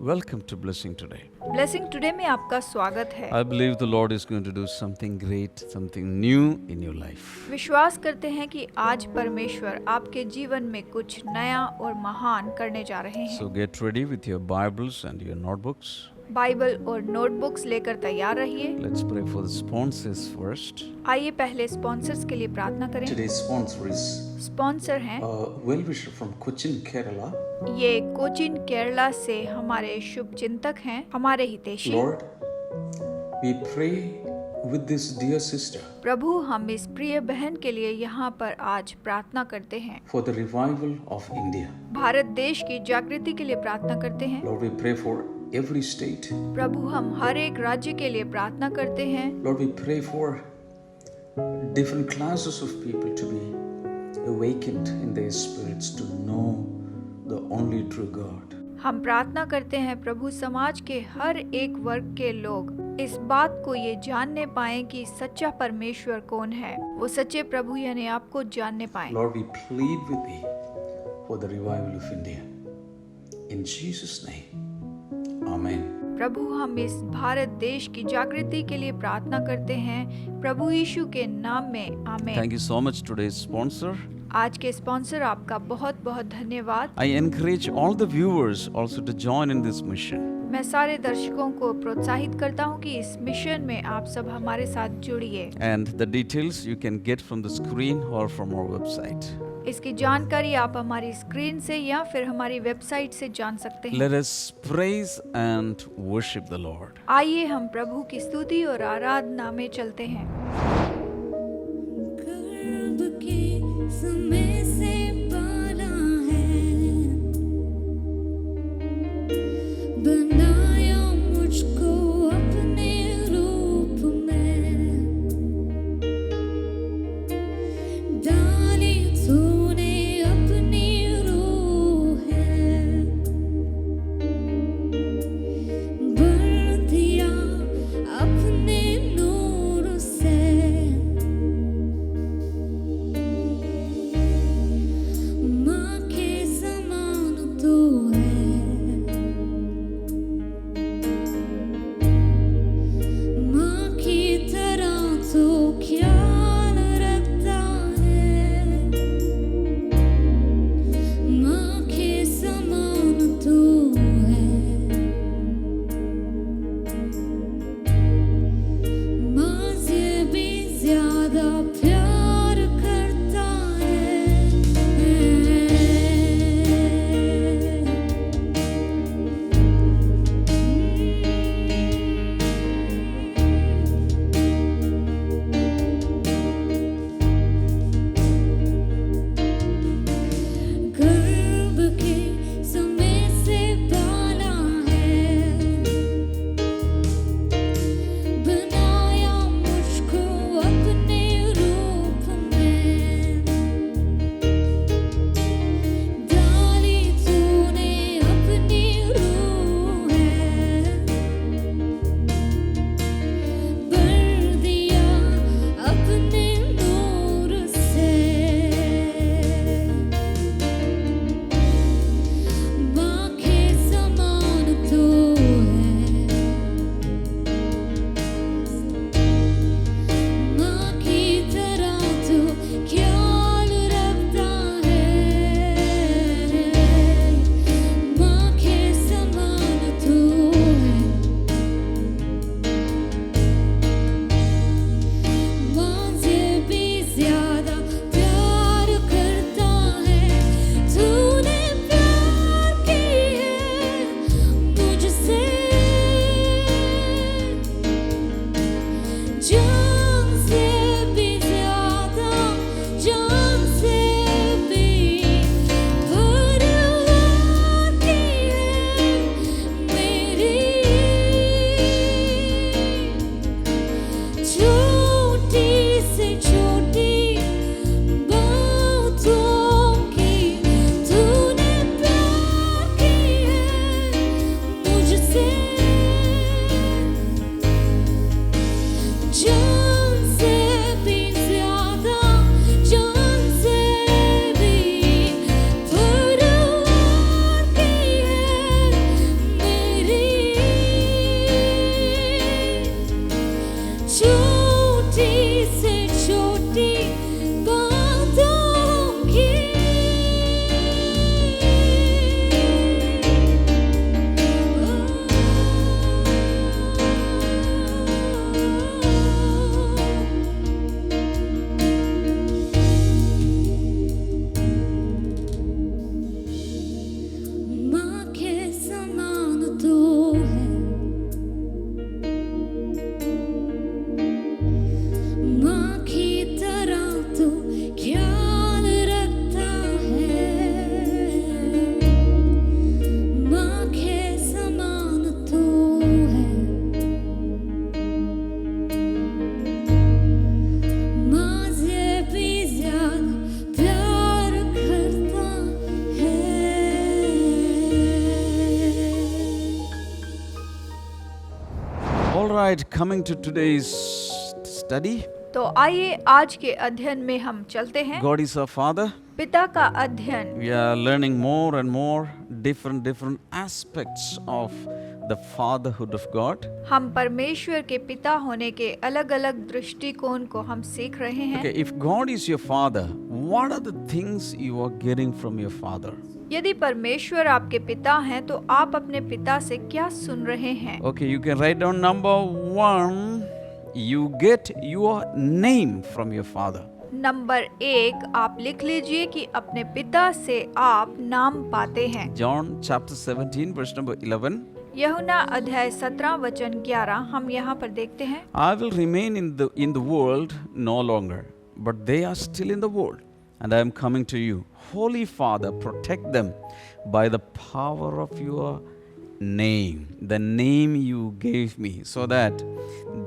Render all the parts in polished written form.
Welcome to Blessing Today. Blessing today में आपका स्वागत है। I believe the Lord is going to do something great, something new in your life. विश्वास करते हैं कि आज परमेश्वर आपके जीवन में कुछ नया और महान करने जा रहे हैं। So get ready with your Bibles and your notebooks. Bible और नोटबुक्स लेकर तैयार रहिए। Let's pray for the sponsors first. आइए पहले स्पॉन्सर्स के लिए प्रार्थना करें। Today's sponsor is स्पॉन्सर हैं a well-wisher from Cochin, Kerala. ये कोचिन केरला से हमारे शुभ चिंतक हैं, हमारे हितैषी। Lord, we pray with this dear sister प्रभु, हम इस प्रिय बहन के लिए यहाँ पर आज प्रार्थना करते हैं। for the revival of India. Bharat देश की जागृति के लिए प्रार्थना करते हैं। Lord, we pray for every state. प्रभु, हम हर एक राज्य के लिए प्रार्थना करते हैं। Lord, we pray for different classes of people to be awakened in their spirits to know the only true God. हम प्रार्थना करते हैं प्रभु, समाज के हर एक वर्ग के लोग इस बात को ये जानने पाएं कि सच्चा परमेश्वर कौन है, वो सच्चे प्रभु यानी आपको जानने पाएं। Lord, we plead with thee for the revival of India. In Jesus' name, Amen. प्रभु, हम इस भारत देश की जागृति के लिए प्रार्थना करते हैं, प्रभु यीशु के नाम में, आमीन। Thank you so much, today's sponsor. आज के स्पॉन्सर आपका बहुत बहुत धन्यवाद। I encourage all the viewers also to join in this mission. मैं सारे दर्शकों को प्रोत्साहित करता हूँ कि इस मिशन में आप सब हमारे साथ जुड़िए। And the details you can get from the screen or from our website. इसकी जानकारी आप हमारी स्क्रीन से या फिर हमारी वेबसाइट से जान सकते हैं। Let us praise and worship the Lord. आइए हम प्रभु की स्तुति और आराधना में चलते हैं। गर्भ के समय से पाला है, बनाया मुझको अपने रूप में, डाली तूने अपनी रूह है, भर दिया अपने नूर से, right, coming to today's study. तो आइए आज के अध्ययन में हम चलते हैं। God is our Father. पिता का अध्ययन। We are learning more and more different aspects of the fatherhood of God. हम परमेश्वर के पिता होने के अलग-अलग दृष्टिकोण को हम सीख रहे हैं। Okay, if God is your Father, what are the things you are getting from your Father? यदि परमेश्वर आपके पिता हैं तो आप अपने पिता से क्या सुन रहे हैं? Okay, you can write down number 1. You get your name from your Father. Number 1 आप लिख लीजिए कि अपने पिता से आप नाम पाते हैं। John chapter 17 verse number 11. यूहन्ना अध्याय 17 वचन 11 हम यहाँ पर देखते हैं। I will remain in the world no longer, but they are still in the world, and I am coming to you. Holy Father, protect them by the power of your name, the name you gave me, so that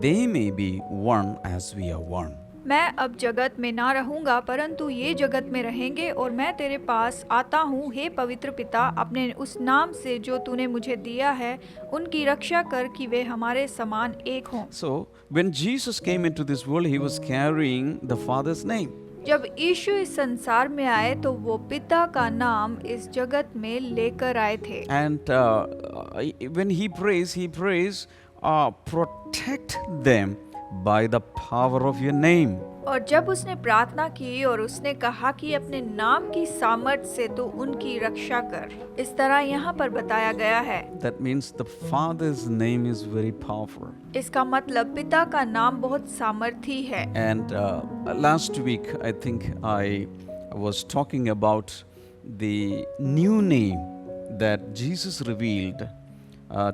they may be one as we are one. मैं अब जगत में ना रहूंगा परंतु ये जगत में रहेंगे और मैं तेरे पास आता हूँ। हे पवित्र पिता, अपने उस नाम से जो तूने मुझे दिया है उनकी रक्षा कर कि वे हमारे समान एक हों। So, when Jesus came into this world, he was carrying the Father's name. जब यीशु इस संसार में आए तो वो पिता का नाम इस जगत में लेकर आए थे। And when he prays, protect them by the power of your name. और जब उसने प्रार्थना की और उसने कहा कि अपने नाम की सामर्थ्य से तो उनकी रक्षा कर, इस तरह यहाँ पर बताया गया है। That means the Father's name is very powerful. इसका मतलब पिता का नाम बहुत सामर्थी है। And last week, I think I was talking about the new name that Jesus revealed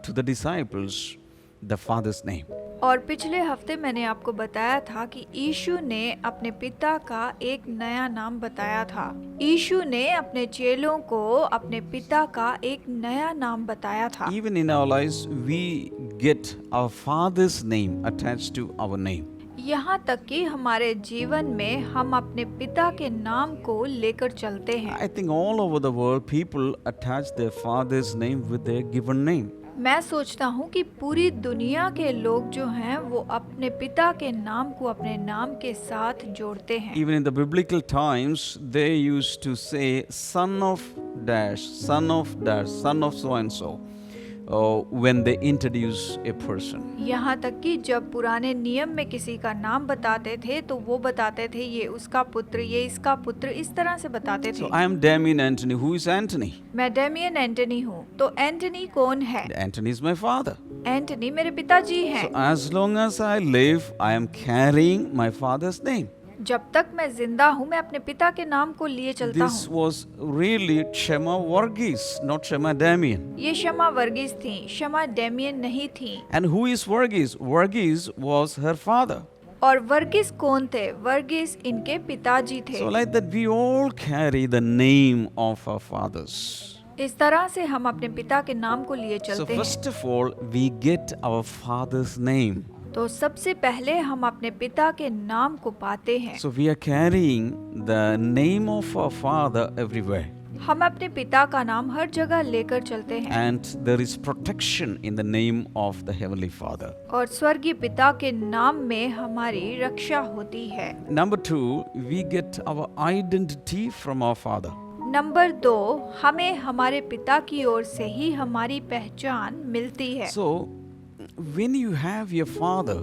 to the disciples, the Father's name. और पिछले हफ्ते मैंने आपको बताया था कि यीशु ने अपने पिता का एक नया नाम बताया था। यीशु ने अपने चेलों को अपने पिता का एक नया नाम बताया था। Even in our lives, we get our Father's name attached to our name. यहाँ तक कि हमारे जीवन में हम अपने पिता के नाम को लेकर चलते हैं। I think all over the world, people attach their Father's name with their given name. मैं सोचता हूँ कि पूरी दुनिया के लोग जो हैं वो अपने पिता के नाम को अपने नाम के साथ जोड़ते हैं। Even in the biblical times, they used to say son of dash, son of dash, son of so and so, when they introduce a person. यहाँ तक कि जब पुराने नियम में किसी का नाम बताते थे तो वो बताते थे ये उसका पुत्र, ये इसका पुत्र, इस तरह से बताते थे। So I am Damien Anthony. Who is Anthony? मैं डेमियन एंटनी हूँ। तो एंटनी कौन है? Anthony is my father. Antony मेरे पिताजी हैं। So as long as I live, I am carrying my father's name. जब तक मैं जिंदा हूँ मैं अपने पिता के नाम को लिए चलता This हूँ। was really Shema Varghese, not Shema Damien. ये शमा वर्गीस थी, शमा डेमियन नहीं थी। And who is Varghese? Varghese was her father. और वर्गीस कौन थे? वर्गीस इनके पिताजी थे। So like that, we all carry the name of our fathers. इस तरह से हम अपने पिता के नाम को लिए So चलते हैं। first of all, we get our father's name. तो सबसे पहले हम अपने पिता के नाम को पाते हैं। So we are carrying the name of our father everywhere. हम अपने पिता का नाम हर जगह लेकर चलते हैं। And there is protection in the name of the Heavenly Father. और स्वर्गीय पिता के नाम में हमारी रक्षा होती है। Number 2, we get our identity from our Father. Number 2, हमें हमारे पिता की ओर से ही हमारी पहचान मिलती है। So, when you have your father,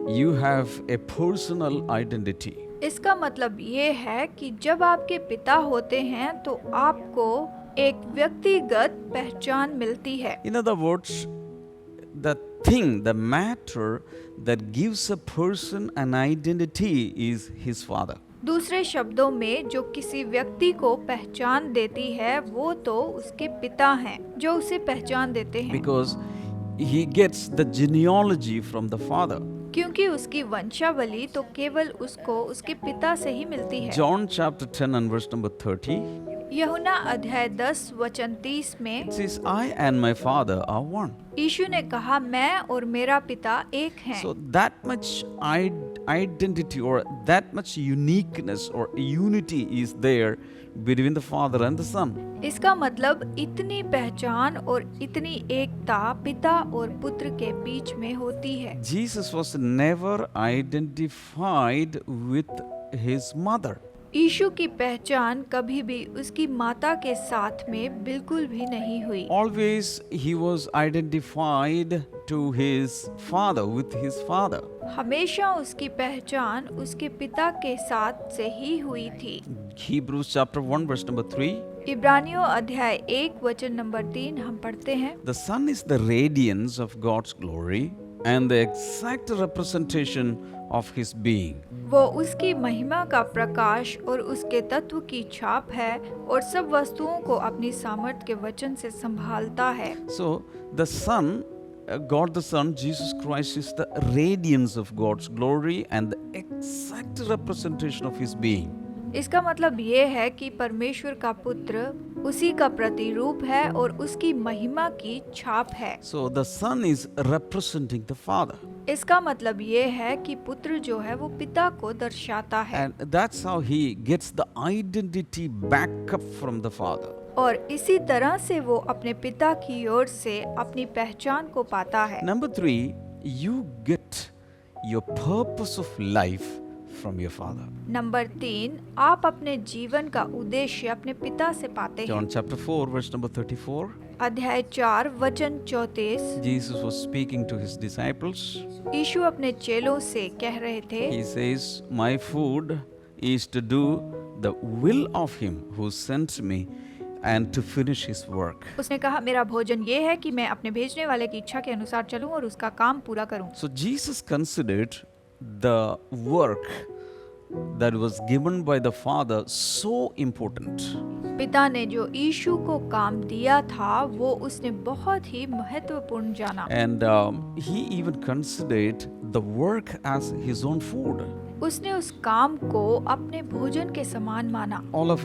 you have a personal identity. इसका मतलब ये है कि जब आपके पिता होते हैं तो आपको एक व्यक्तिगत पहचान मिलती है। In other words, the thing, the matter that gives a person an identity is his father. दूसरे शब्दों में जो किसी व्यक्ति को पहचान देती है वो तो उसके पिता हैं जो उसे पहचान देते हैं। Because he gets the genealogy from the father. क्योंकि उसकी वंशावली तो केवल उसको उसके पिता से ही मिलती है। John chapter 10 and verse number 30. यूहन्ना अध्याय 10 वचन 30 में It says, I and my father are one. यीशु ने कहा, मैं और मेरा पिता एक हैं। So that much identity or that much uniqueness or unity is there between the Father and the Son. इसका मतलब इतनी पहचान और इतनी एकता पिता और पुत्र के बीच में होती है। Jesus was never identified with his mother. यीशु की पहचान कभी भी उसकी माता के साथ में बिल्कुल भी नहीं हुई। Always he was identified to his father, with his father. हमेशा उसकी पहचान उसके पिता के साथ से ही हुई थी। Hebrews chapter 1 verse number 3. इब्रानियों अध्याय 1 वचन नंबर 3 हम पढ़ते हैं। The Son is the radiance of God's glory and the exact representation of his being. वो उसकी महिमा का प्रकाश और उसके तत्व की छाप है और सब वस्तुओं को अपनी सामर्थ के वचन से संभालता है। So the Son, God the Son, Jesus Christ is the radiance of God's glory and the exact representation of his being. इसका मतलब ये है कि परमेश्वर का पुत्र उसी का प्रतिरूप है और उसकी महिमा की छाप है। So the Son is representing the Father. इसका मतलब ये है कि पुत्र जो है वो पिता को दर्शाता है And that's how he gets the identity back up from the Father. और इसी तरह से वो अपने पिता की ओर से अपनी पहचान को पाता है। Number 3, you get your purpose of life from your Father. Number 3, आप अपने जीवन का उद्देश्य अपने पिता से पाते हैं। John chapter 4 verse number 34. अध्याय 4 वचन 34। Jesus was speaking to his disciples. यीशु अपने चेलों से कह रहे थे, He says, my food is to do the will of him who sent me and to finish his work. उसने कहा, मेरा भोजन ये है कि मैं अपने भेजने वाले की इच्छा के अनुसार चलूं और उसका काम पूरा करूं। So Jesus considered the work that was given by the Father so important. पिता ने जो यीशु को काम दिया था वो उसने बहुत ही महत्वपूर्ण जाना। And he even considered the work as his own food. उसने उस काम को अपने भोजन के समान माना। All of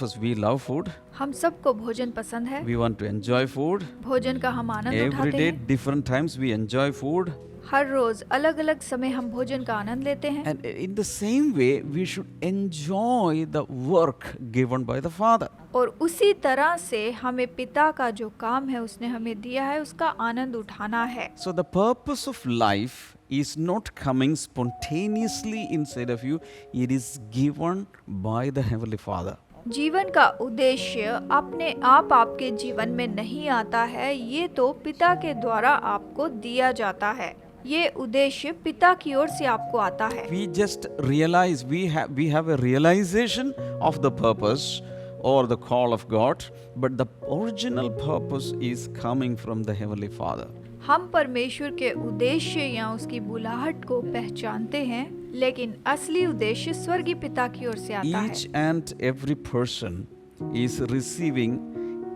us we love food. हम सबको भोजन पसंद है। We want to enjoy food. भोजन का हम आनंद Every उठाते day, हैं। different times we enjoy food. हर रोज अलग अलग समय हम भोजन का आनंद लेते हैं। And in the same way, we should enjoy the work given by the Father. और उसी तरह से हमें पिता का जो काम है उसने हमें दिया है उसका आनंद उठाना है। So the purpose of life is not coming spontaneously inside of you. It is given by the Heavenly Father. जीवन का उद्देश्य अपने आप आपके जीवन में नहीं आता है, ये तो पिता के द्वारा आपको दिया जाता है। ये उद्देश्य पिता की ओर से आपको आता है। We just realize we have a realization of the purpose or the call of God, but the original purpose is coming from the Heavenly Father. हम परमेश्वर के उद्देश्य या उसकी बुलाहट को पहचानते हैं, लेकिन असली उद्देश्य स्वर्गीय पिता की ओर से आता है। Each and every person is receiving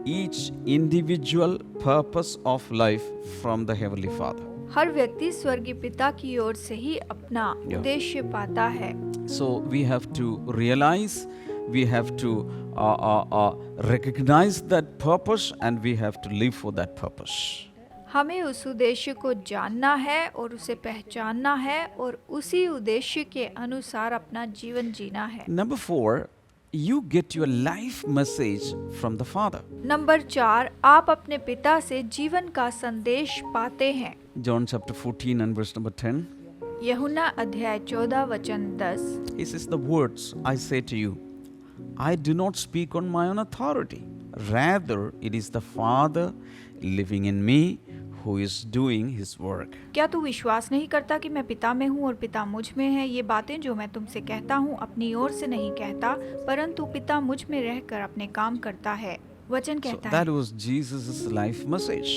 each individual purpose of life from the Heavenly Father. हर व्यक्ति स्वर्गीय पिता की ओर से ही अपना उद्देश्य पाता है। So we have to realize, we have to recognize that purpose, and we have to live for that purpose. हमें उस उद्देश्य को जानना है और उसे पहचानना है और उसी उद्देश्य के अनुसार अपना जीवन जीना है। Number 4, you get your life message from the Father. Number 4, आप अपने पिता से जीवन का संदेश पाते हैं। John chapter 14 and verse number 10. यूहन्ना अध्याय 14 वचन 10। He says, the words I say to you, I do not speak on my own authority. Rather, it is the Father living in me who is doing his work. क्या तू विश्वास नहीं करता कि मैं पिता में हूँ और पिता मुझ में है? ये बातें जो मैं तुमसे कहता हूँ अपनी ओर से नहीं कहता, परंतु पिता मुझ में रहकर अपने काम करता है। वचन So कहता that है। was Jesus' life message.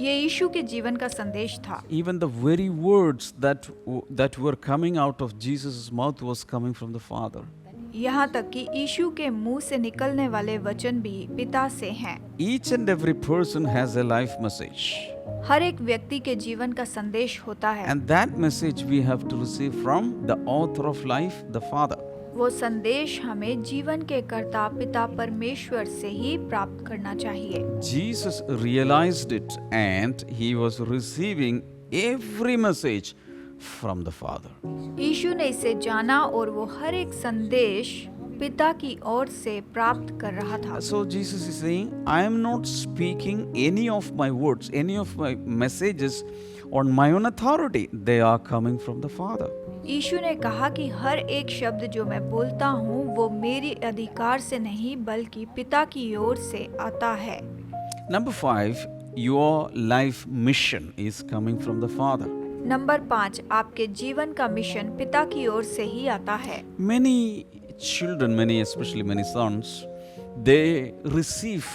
ये यीशु के जीवन का संदेश था। Even the very words that were coming out of Jesus' mouth was coming from the Father. यहाँ तक कि यीशु के मुंह से निकलने वाले वचन भी पिता से हैं। Each and every person has a life message. हर एक व्यक्ति के जीवन का संदेश होता है And that message we have to receive from the author of life, the Father. वो संदेश हमें जीवन के कर्ता पिता परमेश्वर से ही प्राप्त करना चाहिए। Jesus realized it and he was receiving every message from the Father. यीशु ने इसे जाना और वो हर एक संदेश पिता की ओर से प्राप्त कर रहा था। So Jesus is saying, I am not speaking any of my words, any of my messages on my own authority. They are coming from the Father. यीशु ने कहा कि हर एक शब्द जो मैं बोलता हूँ वो मेरी अधिकार से नहीं बल्कि पिता की ओर से आता है। Number 5, your life mission is coming from the Father. Number 5, आपके जीवन का मिशन पिता की ओर से ही आता है। Many children, especially many sons, they receive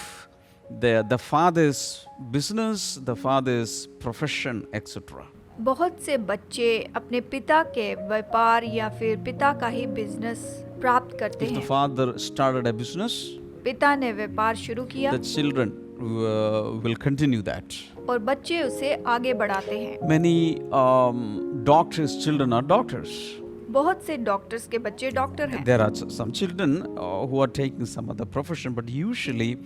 the father's business, the father's profession, etc. बहुत से बच्चे अपने पिता के व्यापार या फिर पिता का ही बिजनेस प्राप्त करते If the हैं। father started a business, पिता ने व्यापार शुरू किया the children will continue that. और बच्चे उसे आगे बढ़ाते हैं। Many doctors' children are doctors. बहुत से डॉक्टर्स के बच्चे डॉक्टर हैं। There are some children who are taking some other profession, but usually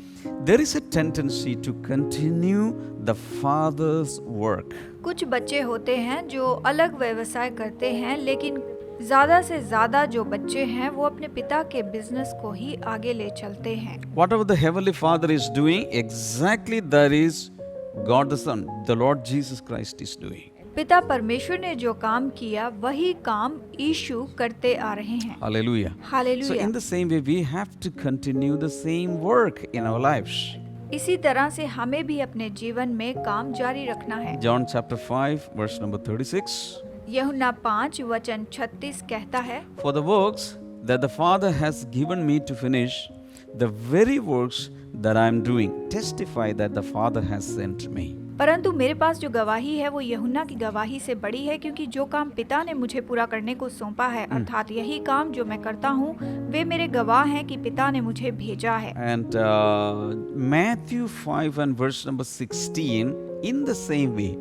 there is a tendency to continue the father's work. कुछ बच्चे होते हैं जो अलग व्यवसाय करते हैं, लेकिन ज्यादा से ज्यादा जो बच्चे हैं वो अपने पिता के बिजनेस को ही आगे ले चलते हैं। Whatever the Heavenly Father is doing, exactly that is God the Son, the Lord Jesus Christ is doing. पिता परमेश्वर ने जो काम किया वही काम यीशु करते आ रहे हैं। Hallelujah. So hallelujah. in the same way, we have to continue the same work in our lives. इसी तरह से हमें भी अपने जीवन में काम जारी रखना है। John chapter 5, verse number 36. यूहन्ना 5 वचन 36 कहता है, For the works that the Father has given me to finish, the very works that I am doing, testify that the Father has sent me. परंतु मेरे पास जो गवाही है वो यूहन्ना की गवाही से बड़ी है, क्योंकि जो काम पिता ने मुझे पूरा करने को सौंपा है, अर्थात यही काम जो मैं करता हूँ, वे मेरे गवाह हैं कि पिता ने मुझे भेजा है। And Matthew 5 and verse number 16, in the same way,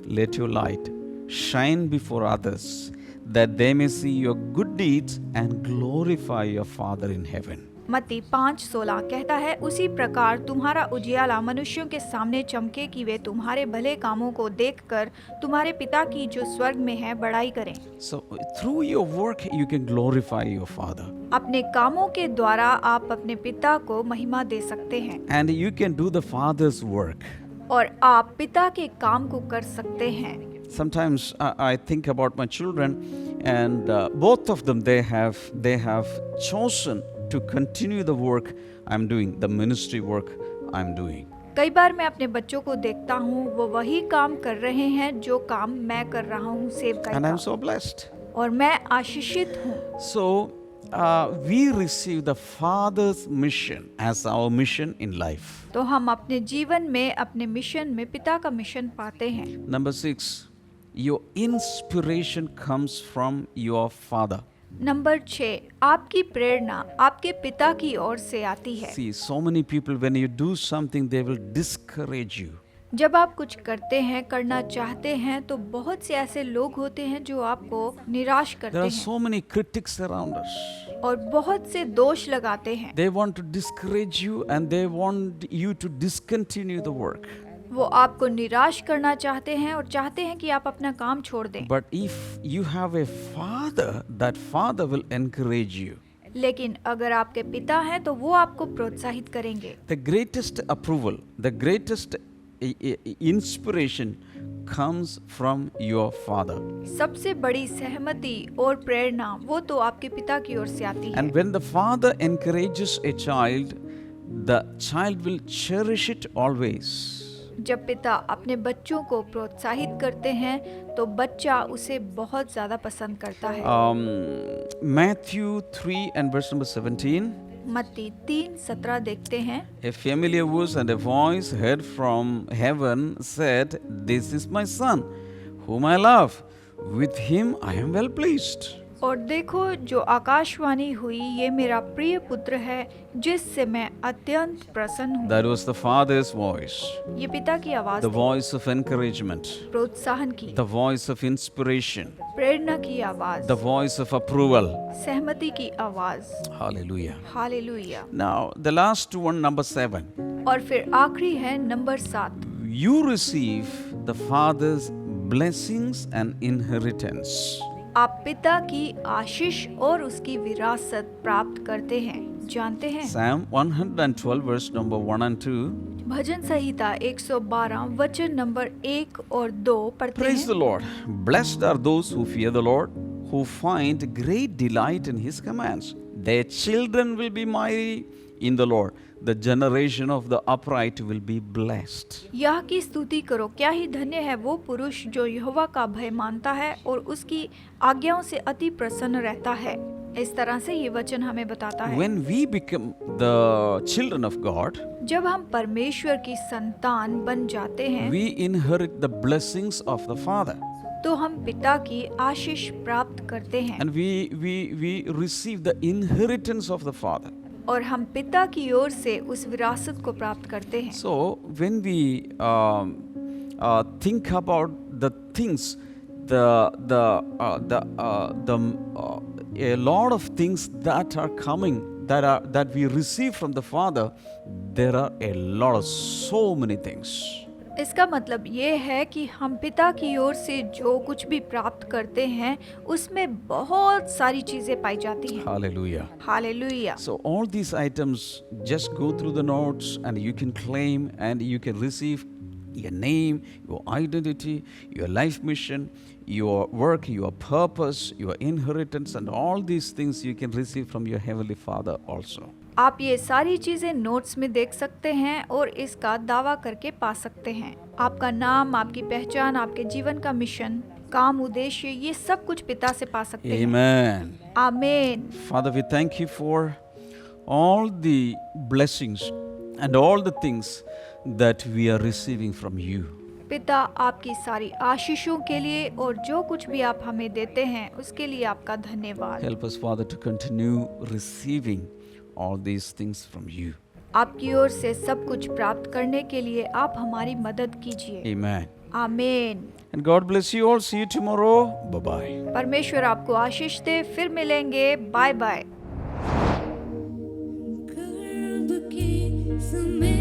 let your light shine before others, that they may see your good deeds and glorify your Father in heaven. मत्ती 5:16 कहता है, उसी प्रकार तुम्हारा उजियाला मनुष्यों के सामने चमके कि वे तुम्हारे भले कामों को देखकर तुम्हारे पिता की जो स्वर्ग में है बड़ाई करें। So through your work you can glorify your Father. अपने कामों के द्वारा आप अपने पिता को महिमा दे सकते हैं And you can do the Father's work. और आप पिता के काम को कर सकते हैं। Sometimes I think about my children, and both of them they have chosen to continue the work I'm doing, the ministry work I'm doing. कई बार मैं अपने बच्चों को देखता हूँ, वो वही काम कर रहे हैं जो काम मैं कर रहा हूँ, सेवकाई And I'm का, so blessed. और मैं आशीषित हूँ। So we receive the Father's mission as our mission in life. तो हम अपने जीवन में अपने मिशन में पिता का मिशन पाते हैं। Number 6, your inspiration comes from your Father. Number 6, आपकी प्रेरणा आपके पिता की ओर से आती है। See, so many people, when you do something, they will discourage you. जब आप कुछ करते हैं, करना चाहते हैं, तो बहुत से ऐसे लोग होते हैं जो आपको निराश करते There are हैं so many critics around us. और बहुत से दोष लगाते हैं। They want to discourage you and they want you to discontinue the work. वो आपको निराश करना चाहते हैं और चाहते हैं कि आप अपना काम छोड़ दें। But if you have a father, that father will encourage you. लेकिन अगर आपके पिता हैं तो वो आपको प्रोत्साहित करेंगे। The greatest approval, the greatest inspiration comes from your father. सबसे बड़ी सहमति और प्रेरणा वो तो आपके पिता की ओर से आती है। And when the father encourages a child, the child will cherish it always. जब पिता अपने बच्चों को प्रोत्साहित करते हैं तो बच्चा उसे बहुत ज्यादा पसंद करता है। Matthew 3 and verse number 17. मत्ती 3:17 देखते हैं। A familiar voice and a voice heard from heaven said, "This is my son, whom I love. With him I am well pleased." और देखो जो आकाशवाणी हुई, ये मेरा प्रिय पुत्र है जिससे मैं अत्यंत प्रसन्न हूँ। That was the Father's voice, ये पिता की आवाज the थी, voice of encouragement, प्रोत्साहन की, the voice of inspiration, प्रेरणा की आवाज, the voice of approval. सहमति की आवाज। Hallelujah. Hallelujah. Now, the last one, number 7. और फिर आखिरी है number 7। You receive the Father's blessings and inheritance. आप पिता की आशीष और उसकी विरासत प्राप्त करते हैं। जानते हैं Psalm 112, verse number 1 and 2. भजन संहिता 112 वचन नंबर 1 और 2 पढ़ते Praise the हैं। Lord. Blessed are those who fear the Lord, who find great delight in His commands. Their children will be mighty in the Lord. The generation of the upright will be blessed. यह की स्तुति करो, क्या ही धन्य है वो पुरुष जो यहोवा का भय मानता है और उसकी आज्ञाओं से अति प्रसन्न रहता है। इस तरह से ये वचन हमें बताता है When we become the children of God, जब हम परमेश्वर की संतान बन जाते हैं we inherit the blessings of the Father. तो हम पिता की आशीष प्राप्त करते हैं And we receive the inheritance of the Father. और हम पिता की ओर से उस विरासत को प्राप्त करते हैं। So when we think about the things, a lot of things that are coming, that we receive from the Father, there are a lot of so many things. इसका मतलब ये है कि हम पिता की ओर से जो कुछ भी प्राप्त करते हैं उसमें बहुत सारी चीजें पाई जाती हैं। Hallelujah. Hallelujah. So all these items, just go through the notes and you can claim and you can receive your name, your identity, your life mission, your work, your purpose, your inheritance, and all these things you can receive from your Heavenly Father also. आप ये सारी चीजें notes में देख सकते हैं और इसका दावा करके पा सकते हैं। आपका नाम, आपकी पहचान, आपके जीवन का मिशन, काम, उद्देश्य, ये सब कुछ पिता से पा सकते हैं। Amen. आमीन। Father, we thank you for all the blessings and all the things that we are receiving from you. पिता, आपकी सारी आशीषों के लिए और जो कुछ भी आप हमें देते हैं उसके लिए आपका धन्यवाद। Help us, Father, to continue receiving all these things from you. आपकी ओर से सब कुछ प्राप्त करने के लिए आप हमारी मदद कीजिए। Amen. आमीन। And God bless you all. See you tomorrow. Bye-bye. परमेश्वर आपको आशीष दे। फिर मिलेंगे। Bye bye. गर्भ के समय